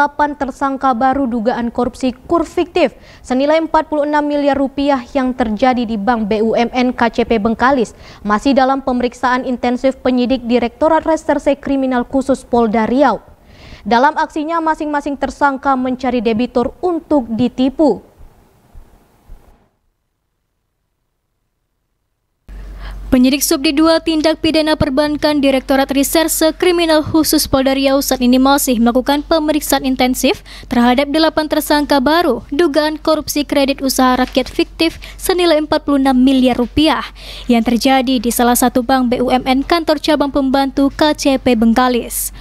8 tersangka baru dugaan korupsi KUR fiktif senilai 46 miliar rupiah yang terjadi di Bank BUMN KCP Bengkalis masih dalam pemeriksaan intensif penyidik Direktorat Reserse Kriminal Khusus Polda Riau. Dalam aksinya masing-masing tersangka mencari debitur untuk ditipu. Penyidik Subdit 2 Tindak Pidana Perbankan Direktorat Reserse Kriminal Khusus Polda Riau saat ini masih melakukan pemeriksaan intensif terhadap 8 tersangka baru dugaan korupsi kredit usaha rakyat fiktif senilai 46 miliar rupiah yang terjadi di salah satu bank BUMN kantor cabang pembantu KCP Bengkalis.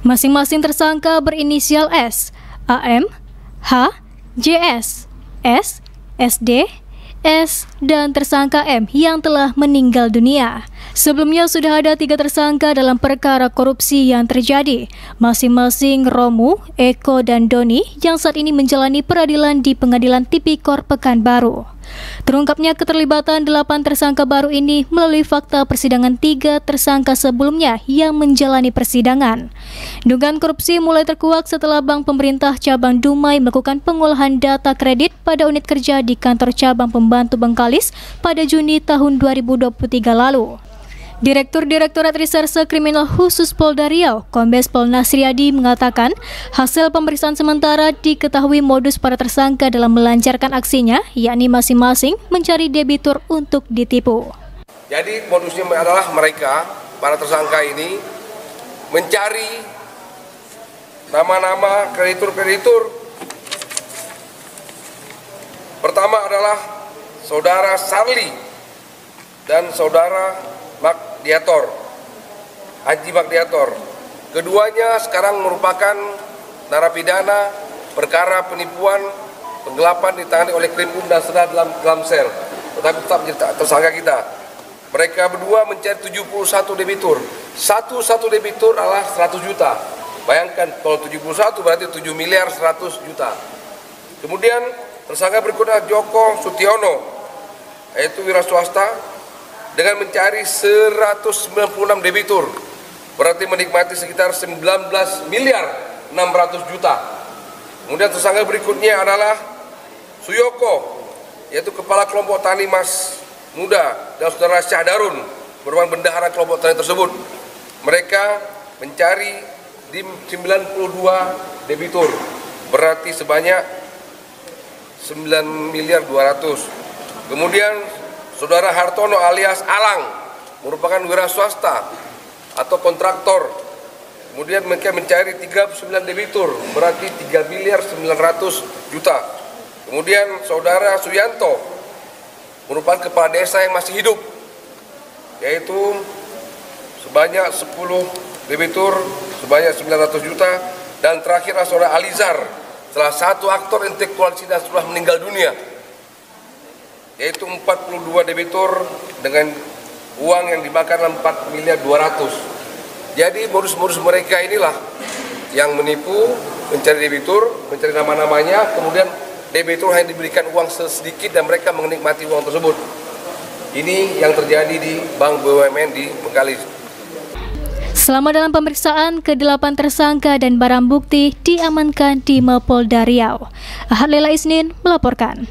Masing-masing tersangka berinisial S, AM, H, JS, S, SD, S, dan tersangka M yang telah meninggal dunia. Sebelumnya sudah ada 3 tersangka dalam perkara korupsi yang terjadi, masing-masing Romu, Eko, dan Doni yang saat ini menjalani peradilan di Pengadilan Tipikor Pekanbaru. Terungkapnya keterlibatan 8 tersangka baru ini melalui fakta persidangan 3 tersangka sebelumnya yang menjalani persidangan. Dugaan korupsi mulai terkuak setelah Bank Pemerintah Cabang Dumai melakukan pengolahan data kredit pada unit kerja di kantor cabang pembantu Bengkalis pada Juni tahun 2023 lalu. Direktur Direktorat Reserse Kriminal Khusus Polda Riau, Kombes Pol Nasriadi mengatakan, hasil pemeriksaan sementara diketahui modus para tersangka dalam melancarkan aksinya, yakni masing-masing mencari debitur untuk ditipu. Jadi modusnya adalah mereka, para tersangka ini, mencari nama-nama kreditur-kreditur. Pertama adalah Saudara Sarli dan Saudara Magdiator, Haji Magdiator. Keduanya sekarang merupakan narapidana perkara penipuan, penggelapan ditangani oleh Krimum dan sedang dalam sel, tetapi tetap menjadi tersangka kita. Mereka berdua mencari 71 debitur. Satu debitur adalah 100 juta. Bayangkan kalau 71 berarti 7 miliar 100 juta. Kemudian tersangka berikutnya Joko Sutiono, yaitu wira swasta, dengan mencari 196 debitur, berarti menikmati sekitar 19 miliar 600 juta. Kemudian tersangka berikutnya adalah Suyoko, yaitu kepala kelompok tani Mas Muda, dan saudara Syahdarun, merupakan bendahara kelompok tani tersebut. Mereka mencari di 92 debitur, berarti sebanyak 9 miliar 200. Kemudian Saudara Hartono alias Alang, merupakan wira swasta atau kontraktor. Kemudian mereka mencari 39 debitur, berarti 3 miliar 900 juta. Kemudian Saudara Suyanto, merupakan kepala desa yang masih hidup, yaitu sebanyak 10 debitur, sebanyak 900 juta. Dan terakhirlah Saudara Alizar, salah satu aktor intelektual Cina sudah meninggal dunia, yaitu 42 debitur dengan uang yang dimakan 4 miliar 200. Jadi modus-modus mereka inilah yang menipu, mencari debitur, mencari nama-namanya, kemudian debitur hanya diberikan uang sedikit dan mereka menikmati uang tersebut. Ini yang terjadi di Bank BUMN di Bengkalis. Selama dalam pemeriksaan, ke-8 tersangka dan barang bukti diamankan di Mapolda Riau. Ahad Lela Isnin melaporkan.